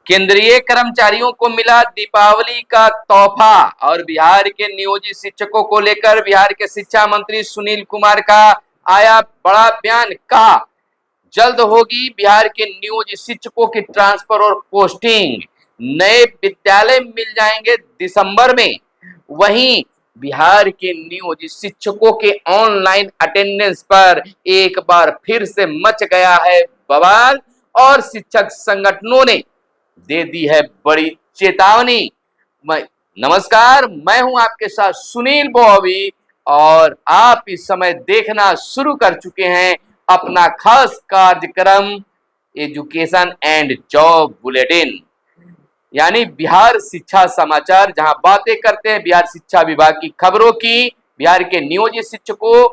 केंद्रीय कर्मचारियों को मिला दीपावली का तोहफा और बिहार के नियोजित शिक्षकों को लेकर बिहार के शिक्षा मंत्री सुनील कुमार का आया बड़ा बयान। कहा जल्द होगी बिहार के नियोजित शिक्षकों की ट्रांसफर और पोस्टिंग, नए विद्यालय मिल जाएंगे दिसंबर में। वहीं बिहार के नियोजित शिक्षकों के ऑनलाइन अटेंडेंस पर एक बार फिर से मच गया है बवाल और शिक्षक संगठनों ने दे दी है बड़ी चेतावनी। नमस्कार, मैं हूं आपके साथ सुनील बॉबी और आप इस समय देखना शुरू कर चुके हैं अपना खास कार्यक्रम एजुकेशन एंड जॉब बुलेटिन, यानी बिहार शिक्षा समाचार, जहां बातें करते हैं बिहार शिक्षा विभाग की खबरों की, बिहार के नियोजित शिक्षकों,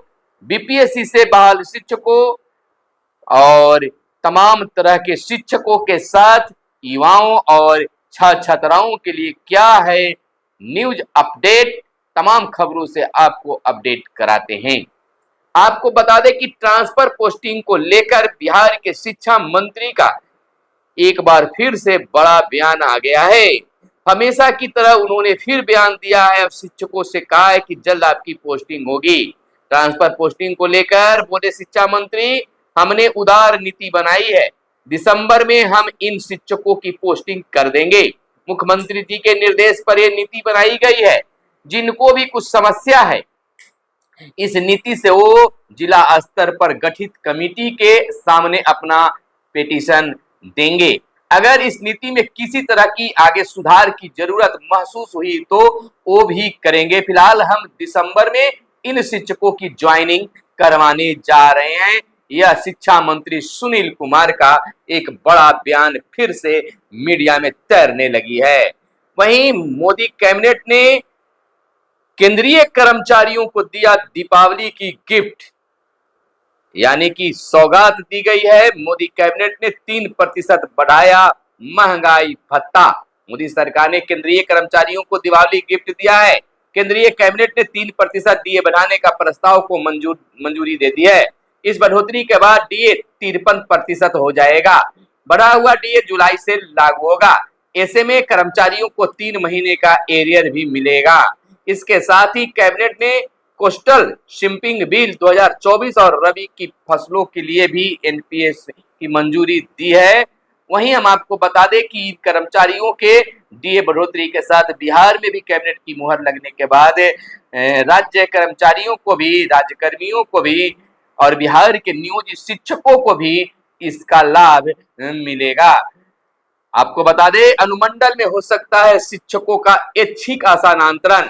बीपीएससी से बहाल शिक्षकों और तमाम तरह के शिक्षकों के साथ युवाओं और छात्राओं के लिए क्या है न्यूज अपडेट, तमाम खबरों से आपको अपडेट कराते हैं। आपको बता दें कि ट्रांसफर पोस्टिंग को लेकर बिहार के शिक्षा मंत्री का एक बार फिर से बड़ा बयान आ गया है। हमेशा की तरह उन्होंने फिर बयान दिया है, अब शिक्षकों से कहा है कि जल्द आपकी पोस्टिंग होगी। ट्रांसफर पोस्टिंग को लेकर बोले शिक्षा मंत्री, हमने उदार नीति बनाई है, दिसंबर में हम इन शिक्षकों की पोस्टिंग कर देंगे। मुख्यमंत्री जी के निर्देश पर यह नीति बनाई गई है। जिनको भी कुछ समस्या है, इस नीति से वो जिला स्तर पर गठित कमेटी के सामने अपना पिटीशन देंगे। अगर इस नीति में किसी तरह की आगे सुधार की जरूरत महसूस हुई तो वो भी करेंगे। फिलहाल हम दिसंबर में इन शिक्षकों की ज्वाइनिंग करवाने जा रहे हैं। यह शिक्षा मंत्री सुनील कुमार का एक बड़ा बयान फिर से मीडिया में तैरने लगी है। वहीं मोदी कैबिनेट ने केंद्रीय कर्मचारियों को दिया दीपावली की गिफ्ट, यानी कि सौगात दी गई है। मोदी कैबिनेट ने 3% बढ़ाया महंगाई भत्ता। मोदी सरकार ने केंद्रीय कर्मचारियों को दीपावली गिफ्ट दिया है। केंद्रीय कैबिनेट ने 3% डीए बढ़ाने का प्रस्ताव को मंजूरी दे दी है। इस बढ़ोतरी के बाद डीए 53% हो जाएगा। बढ़ा हुआ डीए जुलाई से लागू होगा। ऐसे में कर्मचारियों को 3 महीने का एरियर भी मिलेगा। इसके साथ ही कैबिनेट ने कोस्टल शिपिंग बिल 2024 और रबी की फसलों के लिए भी एनपीएस की मंजूरी दी है। वहीं हम आपको बता दें कि कर्मचारियों के डीए बढ़ोतरी के साथ बिहार में भी कैबिनेट की मुहर लगने के बाद राज्य कर्मचारियों को भी, राज्यकर्मियों को भी और बिहार के नियोजित शिक्षकों को भी इसका लाभ मिलेगा। आपको बता दें अनुमंडल में हो सकता है शिक्षकों का ऐच्छिक स्थानांतरण।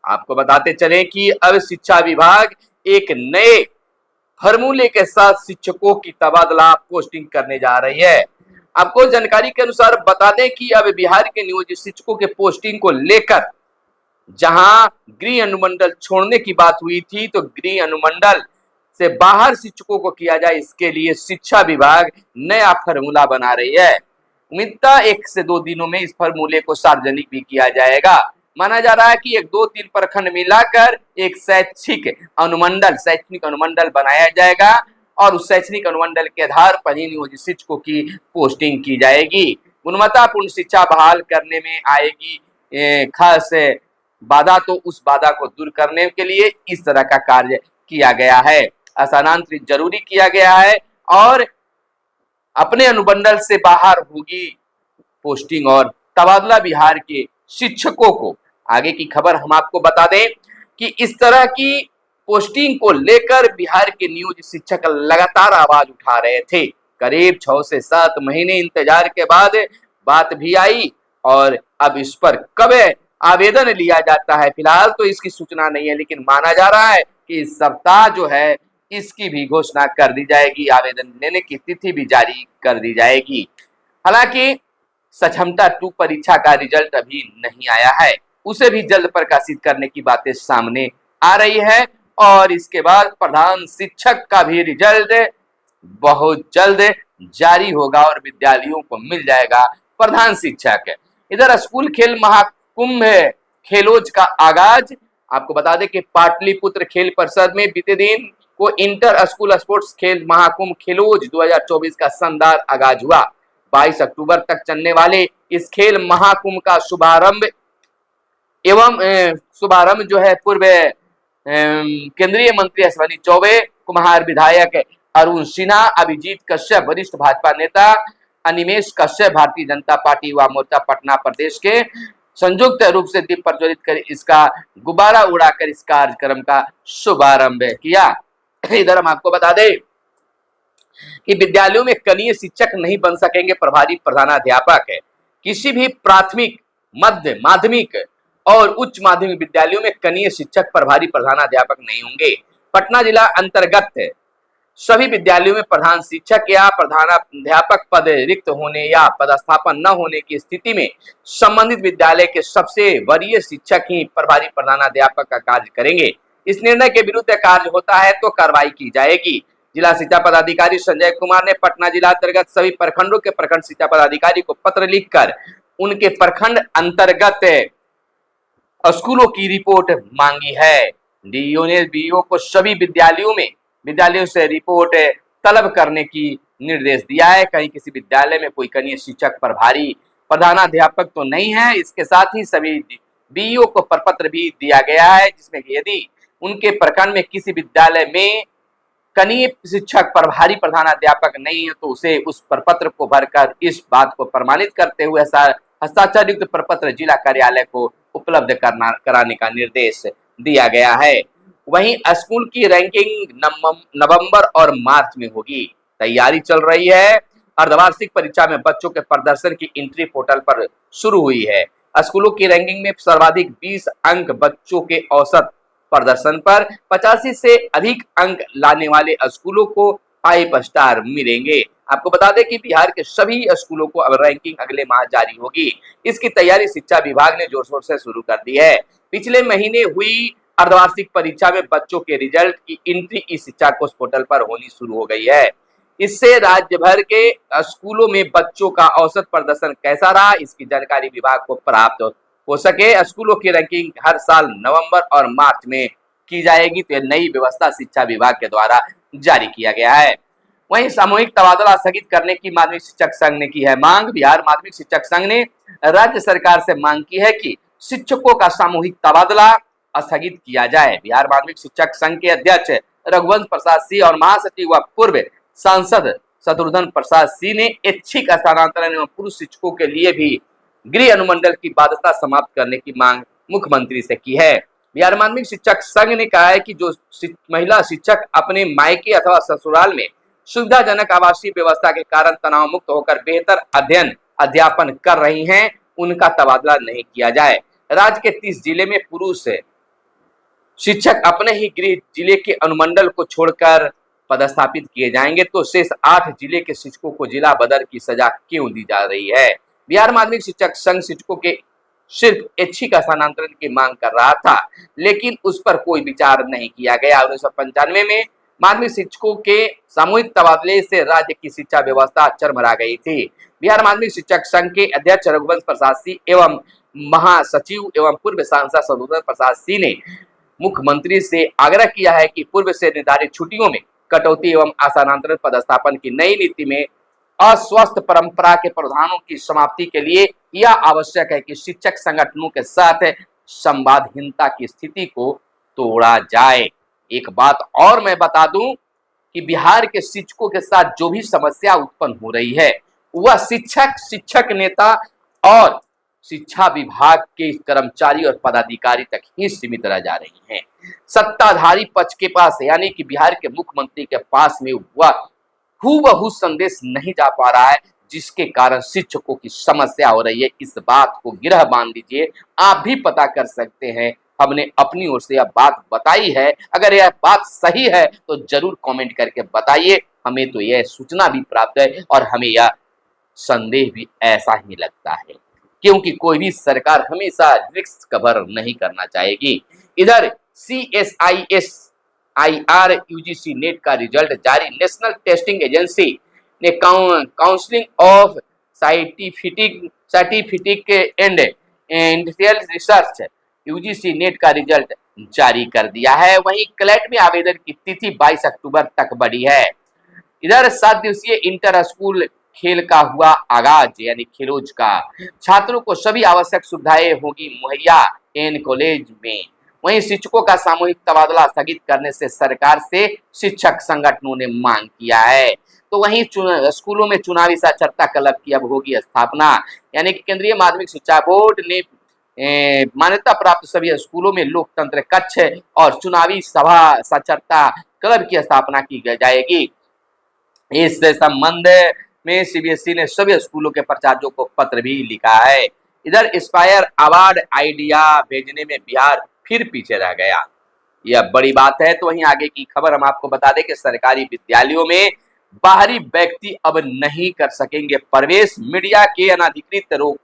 आपको बताते चले कि अब शिक्षा विभाग एक नए फॉर्मूले के साथ शिक्षकों की तबादला पोस्टिंग करने जा रही है। आपको जानकारी के अनुसार बता दें कि अब बिहार के नियोजित शिक्षकों के पोस्टिंग को लेकर जहां गृह अनुमंडल छोड़ने की बात हुई थी, तो गृह अनुमंडल से बाहर शिक्षकों को किया जाए, इसके लिए शिक्षा विभाग नया फॉर्मूला बना रही है। उम्मीद 1 से 2 दिनों में इस फॉर्मूले को सार्वजनिक भी किया जाएगा। माना जा रहा है कि 1-2-3 प्रखंड मिलाकर एक शैक्षणिक अनुमंडल बनाया जाएगा और उस शैक्षणिक अनुमंडल के आधार पर ही नियोजित शिक्षकों की पोस्टिंग की जाएगी। गुणवत्तापूर्ण शिक्षा बहाल करने में आएगी खास बाधा, तो उस बाधा को दूर करने के लिए इस तरह का कार्य किया गया है। स्थानांतरित जरूरी किया गया है और अपने अनुमंडल से बाहर होगी पोस्टिंग और तबादला बिहार के शिक्षकों को। आगे की खबर हम आपको बता दें कि इस तरह की पोस्टिंग को लेकर बिहार के नियोजित शिक्षक लगातार आवाज उठा रहे थे। करीब 6 से 7 महीने इंतजार के बाद बात भी आई और अब इस पर कब आवेदन लिया जाता है, फिलहाल तो इसकी सूचना नहीं है, लेकिन माना जा रहा है कि इस सप्ताह जो है इसकी भी घोषणा कर दी जाएगी, आवेदन लेने की तिथि भी जारी कर दी जाएगी। हालांकि सक्षमता 2 परीक्षा का रिजल्ट अभी नहीं आया है, उसे भी जल्द प्रकाशित करने की बातें सामने आ रही है और इसके बाद प्रधान शिक्षक का भी रिजल्ट बहुत जल्द जारी होगा और विद्यालयों को मिल जाएगा प्रधान शिक्षक। इधर स्कूल खेल महाकुंभ खेलोज का आगाज। आपको बता दें कि पाटलिपुत्र खेल परिसर में बीते दिन को इंटर स्कूल स्पोर्ट्स खेल महाकुंभ खेलोज 2024 का शानदार आगाज हुआ। 22 अक्टूबर तक चलने वाले इस खेल महाकुंभ का शुभारंभ जो है पूर्व केंद्रीय मंत्री अश्विनी चौबे, कुम्हार विधायक अरुण सिन्हा, अभिजीत कश्यप वरिष्ठ भाजपा नेता, अनिमेश कश्यप भारतीय जनता पार्टी युवा मोर्चा पटना प्रदेश के संयुक्त रूप से दीप प्रज्वलित कर इसका गुब्बारा उड़ाकर इस कार्यक्रम का शुभारंभ किया। इधर हम आपको बता दें कि विद्यालयों में कनीय शिक्षक नहीं बन सकेंगे प्रभारी प्रधानाध्यापक। किसी भी प्राथमिक, मध्य माध्यमिक और उच्च माध्यमिक विद्यालयों में कनीय शिक्षक प्रभारी प्रधानाध्यापक नहीं होंगे। पटना जिला अंतर्गत सभी विद्यालयों में प्रधान शिक्षक या प्रधानाध्यापक पद रिक्त होने या पदस्थापन न होने की स्थिति में संबंधित विद्यालय के सबसे वरीय शिक्षक ही प्रभारी प्रधानाध्यापक का कार्य करेंगे। इस निर्णय के विरुद्ध कार्य होता है तो कार्रवाई की जाएगी। जिला शिक्षा पदाधिकारी संजय कुमार ने पटना जिला अंतर्गत सभी प्रखंडों के प्रखंड शिक्षा पदाधिकारी को पत्र लिखकर उनके प्रखंड अंतर्गत स्कूलों की रिपोर्ट मांगी है। डीईओ ने बीईओ को सभी विद्यालयों से रिपोर्ट तलब करने की निर्देश दिया है। कहीं किसी विद्यालय में कोई कनीय शिक्षक प्रभारी प्रधानाध्यापक तो नहीं है। इसके साथ ही सभी बीईओ को प्रपत्र भी दिया गया है, जिसमें यदि उनके प्रखंड में किसी विद्यालय में कनीय शिक्षक प्रभारी प्रधानाध्यापक नहीं है तो उसे उस प्रपत्र को भरकर इस बात को प्रमाणित करते हुए हस्ताक्षर युक्त प्रपत्र जिला कार्यालय को उपलब्ध कराने का निर्देश दिया गया है। वहीं स्कूल की रैंकिंग नवंबर और मार्च में होगी। तैयारी चल रही है। अर्धवार्षिक परीक्षा में बच्चों के प्रदर्शन की एंट्री पोर्टल पर शुरू हुई है। स्कूलों की रैंकिंग में सर्वाधिक 20 अंक बच्चों के औसत प्रदर्शन पर 85 से अधिक अंक लाने वाले स्कूलों को 5 स्टार मिलेंगे। आपको बता दें कि बिहार के सभी स्कूलों को अब रैंकिंग अगले माह जारी होगी। इसकी तैयारी शिक्षा विभाग ने जोर शोर से शुरू कर दी है। पिछले महीने हुई अर्धवार्षिक परीक्षा में बच्चों के रिजल्ट की एंट्री इस शिक्षा कोष पोर्टल पर होनी शुरू हो गई है। इससे राज्य भर के स्कूलों में बच्चों का औसत प्रदर्शन कैसा रहा, इसकी जानकारी विभाग को प्राप्त हो सके। स्कूलों की रैंकिंग हर साल नवंबर और मार्च में की जाएगी। तो नई व्यवस्था शिक्षा विभाग के द्वारा जारी किया गया है। वहीं सामूहिक तबादला स्थगित करने की माध्यमिक शिक्षक संघ ने की है मांग। बिहार माध्यमिक शिक्षक संघ ने राज्य सरकार से मांग की है कि शिक्षकों का सामूहिक तबादला स्थगित किया जाए। बिहार माध्यमिक शिक्षक संघ के अध्यक्ष रघुवंश प्रसाद सिंह और महासचिव व पूर्व सांसद शत्रुघ्न प्रसाद सिंह ने ऐच्छिक स्थानांतरण एवं पुरुष शिक्षकों के लिए भी गृह अनुमंडल की बाध्यता समाप्त करने की मांग मुख्यमंत्री से की है। बिहार माध्यमिक शिक्षक संघ ने कहा है कि जो महिला शिक्षक अपने मायके अथवा ससुराल में सुविधाजनक आवासीय व्यवस्था के कारण तनाव मुक्त होकर बेहतर अध्ययन अध्यापन कर रही हैं, उनका तबादला नहीं किया जाए। राज्य के 30 जिले में पुरुष शिक्षक अपने ही गृह जिले के अनुमंडल को छोड़कर पदस्थापित किए जाएंगे, तो शेष 8 जिले के शिक्षकों को जिला बदर की सजा क्यों दी जा रही है। बिहार माध्यमिक शिक्षक संघ शिक्षकों के सिर्फ ऐच्छिक स्थानांतरण की मांग कर रहा था, लेकिन उस पर कोई विचार नहीं किया गया। 1995 में माध्यमिक शिक्षकों के सामूहिक तबादले से राज्य की शिक्षा व्यवस्था चरमरा गई थी। बिहार माध्यमिक शिक्षक संघ के अध्यक्ष रघुवंश प्रसाद सिंह एवं महासचिव एवं पूर्व सांसद शत्रुघ्न प्रसाद सिंह ने मुख्यमंत्री से आग्रह किया है कि पूर्व से निर्धारित छुट्टियों में कटौती एवं स्थानांतरण पदस्थापन की नई नीति में अस्वस्थ परंपरा के प्रावधानों की समाप्ति के लिए यह आवश्यक है कि शिक्षक संगठनों के साथ संवादहीनता की स्थिति को तोड़ा जाए। एक बात और मैं बता दूं कि बिहार के शिक्षकों के साथ जो भी समस्या उत्पन्न हो रही है वह शिक्षक नेता और शिक्षा विभाग के कर्मचारी और पदाधिकारी तक ही सीमित रह जा रही हैं। सत्ताधारी पक्ष के पास यानी कि बिहार के मुख्यमंत्री के पास में वह हूबहू संदेश नहीं जा पा रहा है, जिसके कारण शिक्षकों की समस्या हो रही है। इस बात को गिरह बांध लीजिए, आप भी पता कर सकते हैं। हमने अपनी ओर से यह बात बताई है, अगर यह बात सही है तो जरूर कमेंट करके बताइए। हमें तो यह सूचना भी प्राप्त है और हमें यह संदेह भी ऐसा ही लगता है, क्योंकि कोई भी सरकार हमेशा रिस्क कवर नहीं करना चाहेगी। इधर CSIR UGC नेट का रिजल्ट जारी। नेशनल टेस्टिंग एजेंसी ने counselling of scientific and industrial research UGC net का रिजल्ट जारी कर दिया है। वहीं क्लैट में आवेदन की तिथि 22 अक्टूबर तक बढ़ी है। इधर 7 दिवसीय इंटर स्कूल खेल का हुआ आगाज, यानी खेलोज का। छात्रों को सभी आवश्यक सुविधाएं होगी मुहैया एन कॉलेज में। वहीं शिक्षकों का सामूहिक तबादला स्थगित करने से सरकार से शिक्षक संगठनों ने मांग किया है। तो वहीं स्कूलों में चुनावी साक्षरता क्लब की अब होगी स्थापना, यानी कि केंद्रीय माध्यमिक शिक्षा बोर्ड ने मान्यता प्राप्त सभी स्कूलों में लोकतंत्र कक्ष और चुनावी सभा साक्षरता क्लब की स्थापना की जाएगी। इस संबंध में सीबीएसई ने सभी स्कूलों के प्राचार्यों को पत्र भी लिखा है। इधर इंस्पायर अवार्ड आइडिया भेजने में बिहार फिर पीछे रह गया, यह बड़ी बात है। तो वहीं आगे की खबर हम आपको बता दें कि सरकारी विद्यालयों में बाहरी व्यक्ति अब नहीं कर सकेंगे प्रवेश, मीडिया के अनाधिकृत रोक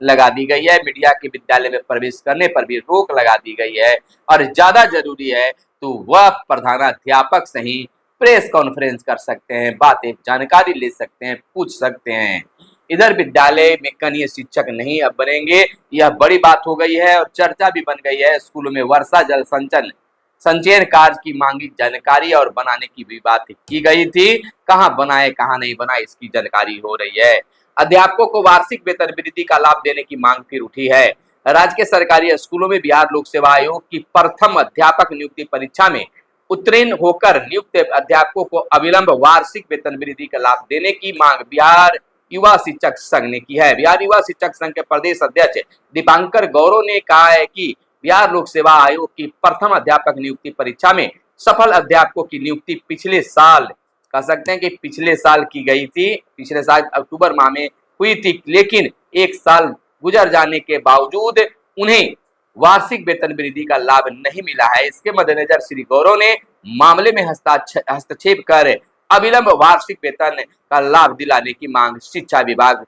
लगा दी गई है। मीडिया के विद्यालय में प्रवेश करने पर भी रोक लगा दी गई है और ज्यादा जरूरी है तो वह प्रधानाध्यापक से ही प्रेस कॉन्फ्रेंस कर सकते हैं, बातें जानकारी ले सकते हैं, पूछ सकते हैं। इधर विद्यालय में कनीय शिक्षक नहीं अब बनेंगे, यह बड़ी बात हो गई है और चर्चा भी बन गई है। स्कूलों में वर्षा जल संचयन कार्य की मांगी जानकारी और बनाने की भी बात की गई थी। कहाँ बनाए कहाँ नहीं बनाए इसकी जानकारी हो रही है। अध्यापकों को वार्षिक वेतन वृद्धि का लाभ देने की मांग फिर उठी है। राज्य के सरकारी स्कूलों में बिहार लोक सेवा आयोग की प्रथम अध्यापक नियुक्ति परीक्षा में उत्तीर्ण होकर नियुक्त अध्यापकों को अविलंब वार्षिक वेतन वृद्धि का लाभ देने की मांग बिहार युवा शिक्षक संघ ने की है। बिहार युवा शिक्षक संघ के प्रदेश अध्यक्ष दीपांकर गौरव ने कहा है कि बिहार लोक सेवा आयोग की प्रथम अध्यापक नियुक्ति परीक्षा में सफल अध्यापकों की नियुक्ति पिछले साल, कह सकते हैं कि पिछले साल की गई थी, पिछले साल अक्टूबर माह में हुई थी, लेकिन एक साल गुजर जाने के बावजूद उन्हें वार्षिक वेतन वृद्धि का लाभ नहीं मिला है। इसके मद्देनजर श्री गौरव ने मामले में हस्तक्षेप कर अविलंब वार्षिक वेतन का लाभ दिलाने की मांग शिक्षा विभाग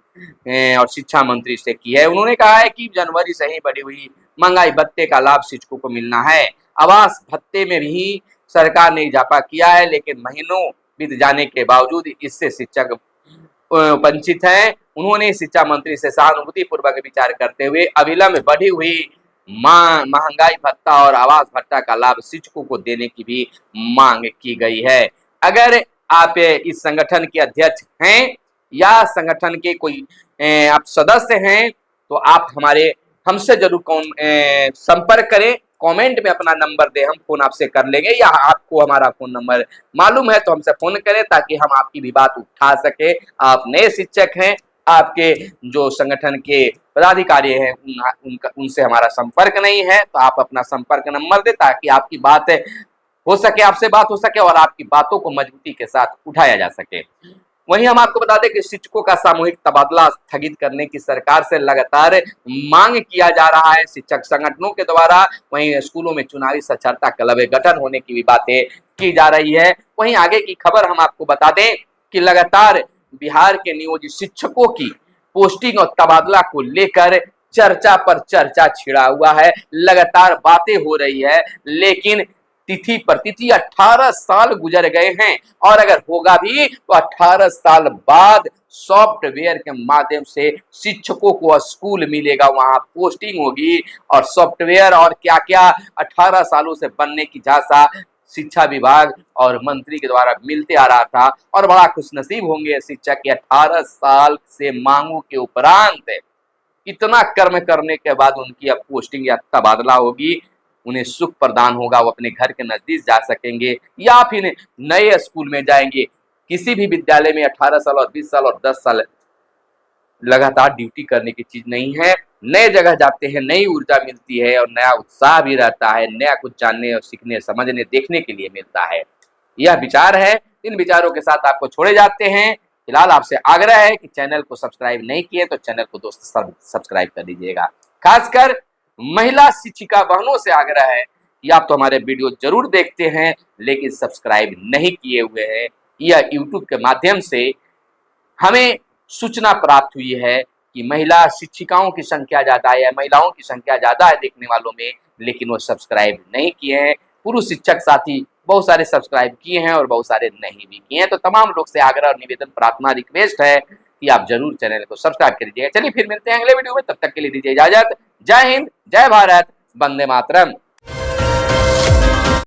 और शिक्षा मंत्री से की है। उन्होंने कहा है कि जनवरी से ही बढ़ी हुई महंगाई भत्ते का लाभ शिक्षकों को मिलना है। आवास भत्ते में भी सरकार ने इजाफा किया है, लेकिन महीनों बीत जाने के बावजूद इससे शिक्षक वंचित हैं। उन्होंने शिक्षा मंत्री से सहानुभूति पूर्वक विचार करते हुए अविलंब बढ़ी हुई महंगाई भत्ता और आवास भत्ता का लाभ शिक्षकों को देने की भी मांग की गई है। अगर आप इस संगठन के अध्यक्ष हैं या संगठन के कोई आप सदस्य हैं तो आप हमसे जरूर संपर्क करें, कमेंट में अपना नंबर दे, हम फोन आपसे कर लेंगे, या आपको हमारा फोन नंबर मालूम है तो हमसे फोन करें ताकि हम आपकी भी बात उठा सके। आप नए शिक्षक हैं, आपके जो संगठन के पदाधिकारी हैं उनसे हमारा संपर्क नहीं है तो आप अपना संपर्क नंबर दे ताकि आपकी बात हो सके, आपसे बात हो सके और आपकी बातों को मजबूती के साथ उठाया जा सके। वहीं हम आपको बता दें कि शिक्षकों का सामूहिक तबादला स्थगित करने की सरकार से लगातार मांग किया जा रहा है शिक्षक संगठनों के द्वारा। वहीं स्कूलों में चुनावी साक्षरता क्लब गठन होने की भी बातें की जा रही है। वहीं आगे की खबर हम आपको बता दें कि लगातार बिहार के नियोजित शिक्षकों की पोस्टिंग और तबादला को लेकर चर्चा पर चर्चा छिड़ा हुआ है। लगातार बातें हो रही है, लेकिन तिथि पर तिथि 18 साल गुजर गए हैं और अगर होगा भी तो 18 साल बाद सॉफ्टवेयर के माध्यम से शिक्षकों को स्कूल मिलेगा, वहां पोस्टिंग होगी और सॉफ्टवेयर और क्या क्या 18 सालों से बनने की झांसा शिक्षा विभाग और मंत्री के द्वारा मिलते आ रहा था। और बड़ा खुशनसीब होंगे शिक्षक के 18 साल से मांगों के उपरांत इतना कर्म करने के बाद उनकी अब पोस्टिंग या तबादला होगी, उन्हें सुख प्रदान होगा, वो अपने घर के नजदीक जा सकेंगे या फिर नए स्कूल में जाएंगे। किसी भी विद्यालय में 18 साल और 20 साल और 10 साल लगातार ड्यूटी करने की चीज नहीं है। नए जगह जाते हैं, नई ऊर्जा मिलती है और नया उत्साह भी रहता है, नया कुछ जानने और सीखने समझने देखने के लिए मिलता है। यह विचार है, इन विचारों के साथ आपको छोड़े जाते हैं। फिलहाल आपसे आग्रह है कि चैनल को सब्सक्राइब नहीं किए तो चैनल को दोस्त सब्सक्राइब कर दीजिएगा। खासकर महिला शिक्षिका बहनों से आग्रह है कि आप तो हमारे वीडियो जरूर देखते हैं लेकिन सब्सक्राइब नहीं किए हुए हैं। यह यूट्यूब के माध्यम से हमें सूचना प्राप्त हुई है कि महिला शिक्षिकाओं की संख्या ज्यादा है, महिलाओं की संख्या ज्यादा है देखने वालों में, लेकिन वो सब्सक्राइब नहीं किए हैं। पुरुष शिक्षक साथी बहुत सारे सब्सक्राइब किए हैं और बहुत सारे नहीं भी किए हैं। तो तमाम लोग से आग्रह और निवेदन प्रार्थना रिक्वेस्ट है कि आप जरूर चैनल को सब्सक्राइब कर दीजिएगा। चलिए फिर मिलते हैं अगले वीडियो में, तब तक के लिए दीजिए इजाजत। जय हिंद, जय भारत, वंदे मातरम।